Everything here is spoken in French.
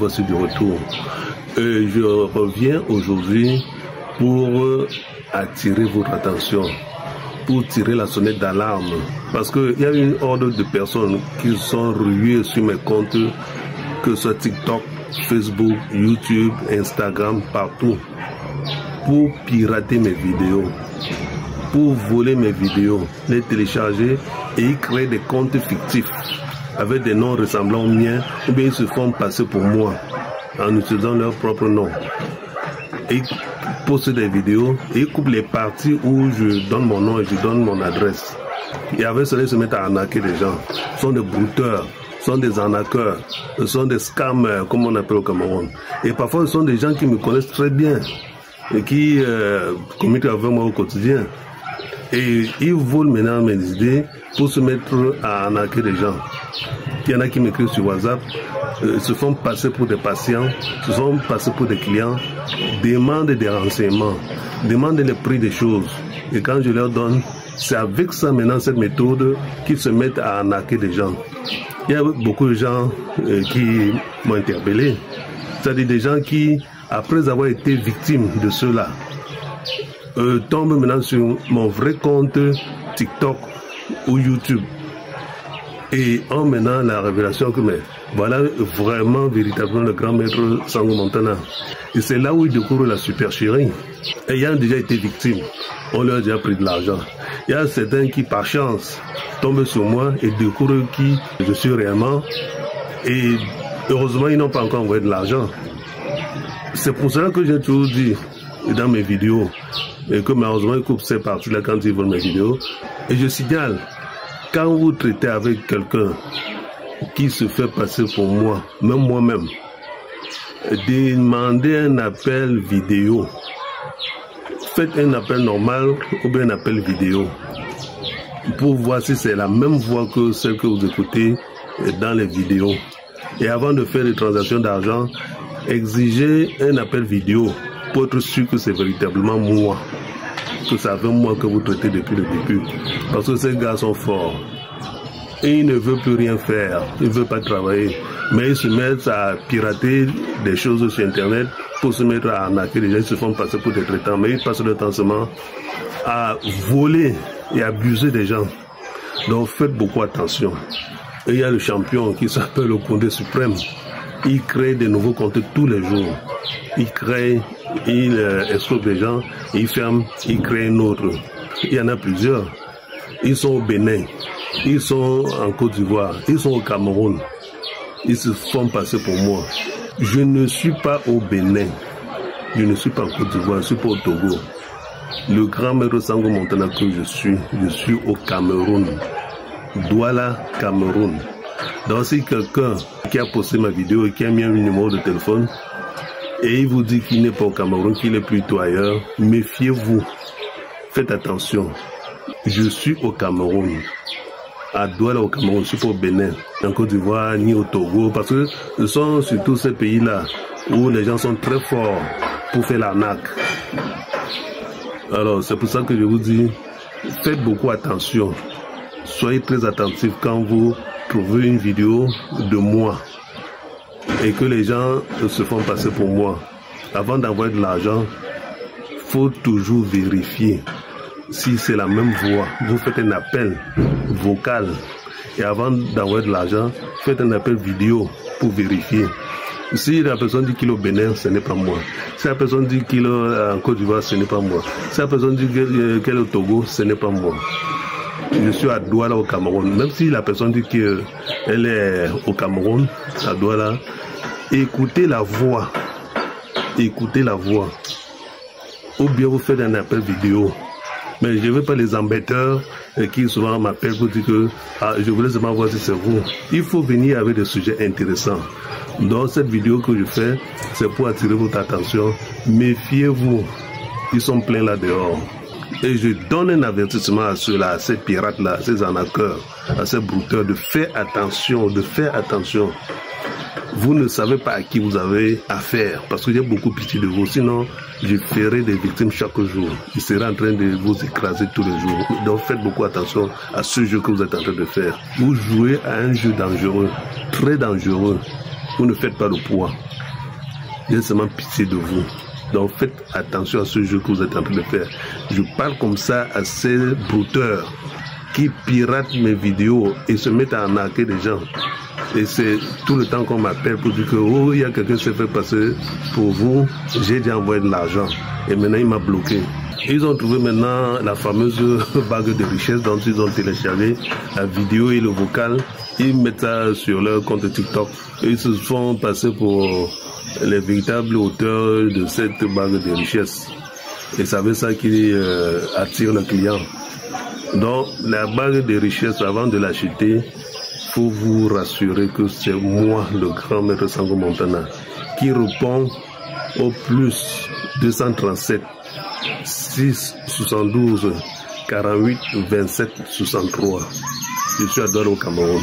Voici du retour. Je reviens aujourd'hui pour attirer votre attention, pour tirer la sonnette d'alarme. Parce qu'il y a une horde de personnes qui sont ruées sur mes comptes, que ce soit TikTok, Facebook, YouTube, Instagram, partout, pour pirater mes vidéos, pour voler mes vidéos, les télécharger et y créer des comptes fictifs avec des noms ressemblant aux miens, ou bien ils se font passer pour moi en utilisant leur propre nom. Et ils postent des vidéos et ils coupent les parties où je donne mon nom et je donne mon adresse. Et avec cela, ils se mettent à arnaquer les gens. Ce sont des brouteurs, ce sont des arnaqueurs, ce sont des scammers, comme on appelle au Cameroun. Et parfois, ce sont des gens qui me connaissent très bien et qui communiquent avec moi au quotidien. Et ils volent maintenant mes idées pour se mettre à arnaquer les gens. Il y en a qui m'écrivent sur WhatsApp, se font passer pour des patients, se font passer pour des clients, demandent des renseignements, demandent les prix des choses. Et quand je leur donne, c'est avec ça maintenant, cette méthode, qu'ils se mettent à arnaquer des gens. Il y a beaucoup de gens qui m'ont interpellé. C'est-à-dire des gens qui, après avoir été victimes de cela, tombent maintenant sur mon vrai compte TikTok ou YouTube et ont maintenant la révélation que voilà vraiment véritablement le grand maître Sango Montana. Et c'est là où ils découvrent la supercherie. Ayant déjà été victimes, on leur a déjà pris de l'argent. Il y a certains qui par chance tombent sur moi et découvrent qui je suis réellement, et heureusement ils n'ont pas encore envoyé de l'argent. C'est pour cela que j'ai toujours dit dans mes vidéos, et que malheureusement ils coupent ces parties-là quand ils veulent mes vidéos. Et je signale, quand vous traitez avec quelqu'un qui se fait passer pour moi, même moi-même, demandez un appel vidéo. Faites un appel normal ou bien un appel vidéo pour voir si c'est la même voix que celle que vous écoutez dans les vidéos. Et avant de faire des transactions d'argent, exigez un appel vidéo pour être sûr que c'est véritablement moi, que c'est avec moi que vous traitez depuis le début. Parce que ces gars sont forts. Et ils ne veulent plus rien faire, ils ne veulent pas travailler. Mais ils se mettent à pirater des choses sur Internet pour se mettre à arnaquer les gens. Ils se font passer pour des traitants, mais ils passent le temps seulement à voler et abuser des gens. Donc faites beaucoup attention. Et il y a le champion qui s'appelle le Condé suprême. Il crée des nouveaux comptes tous les jours. Il crée, il escroque des gens, il ferme, il crée un autre. Il y en a plusieurs. Ils sont au Bénin, ils sont en Côte d'Ivoire, ils sont au Cameroun. Ils se font passer pour moi. Je ne suis pas au Bénin, je ne suis pas en Côte d'Ivoire, je ne suis pas au Togo. Le grand maître Sango Montana que je suis au Cameroun. Douala, Cameroun. Donc si quelqu'un qui a posté ma vidéo et qui a mis un numéro de téléphone et il vous dit qu'il n'est pas au Cameroun, qu'il est plutôt ailleurs, méfiez-vous. Faites attention. Je suis au Cameroun. À Douala au Cameroun, je ne suis pas au Bénin, en Côte d'Ivoire, ni au Togo, parce que ce sont surtout ces pays-là où les gens sont très forts pour faire l'arnaque. Alors c'est pour ça que je vous dis, faites beaucoup attention. Soyez très attentifs quand vous trouvez une vidéo de moi et que les gens se font passer pour moi. Avant d'envoyer de l'argent, il faut toujours vérifier si c'est la même voix. Vous faites un appel vocal et avant d'envoyer de l'argent, faites un appel vidéo pour vérifier. Si la personne dit qu'il est au Bénin, ce n'est pas moi. Si la personne dit qu'il est en Côte d'Ivoire, ce n'est pas moi. Si la personne dit qu'elle est au Togo, ce n'est pas moi. Je suis à Douala au Cameroun. Même si la personne dit qu'elle est au Cameroun, à Douala, écoutez la voix. Écoutez la voix. Ou bien vous faites un appel vidéo. Mais je ne veux pas les embêteurs qui souvent m'appellent pour dire que je voulais seulement voir si c'est vous. Il faut venir avec des sujets intéressants. Donc cette vidéo que je fais, c'est pour attirer votre attention. Méfiez-vous. Ils sont pleins là dehors. Et je donne un avertissement à ceux-là, à ces pirates-là, à ces arnaqueurs, à ces brouteurs, de faire attention, de faire attention. Vous ne savez pas à qui vous avez affaire, parce que j'ai beaucoup pitié de vous, sinon je ferai des victimes chaque jour. Je serai en train de vous écraser tous les jours. Donc faites beaucoup attention à ce jeu que vous êtes en train de faire. Vous jouez à un jeu dangereux, très dangereux. vous ne faites pas le poids. J'ai seulement pitié de vous. Donc faites attention à ce jeu que vous êtes en train de faire. Je parle comme ça à ces brouteurs qui piratent mes vidéos et se mettent à arnaquer des gens. Et c'est tout le temps qu'on m'appelle pour dire que oh, il y a quelqu'un qui s'est fait passer pour vous, j'ai déjà envoyé de l'argent. Et maintenant il m'a bloqué. Ils ont trouvé maintenant la fameuse bague de richesse dont ils ont téléchargé la vidéo et le vocal. Ils mettent ça sur leur compte TikTok. Et ils se font passer pour les véritables auteurs de cette bague de richesse. Et c'est avec ça qui attire le client. Donc la bague de richesse, avant de l'acheter, faut vous rassurer que c'est moi, le grand maître Sango Montana, qui répond au plus 237 6 72 48 27 63. Je suis à Douala au Cameroun.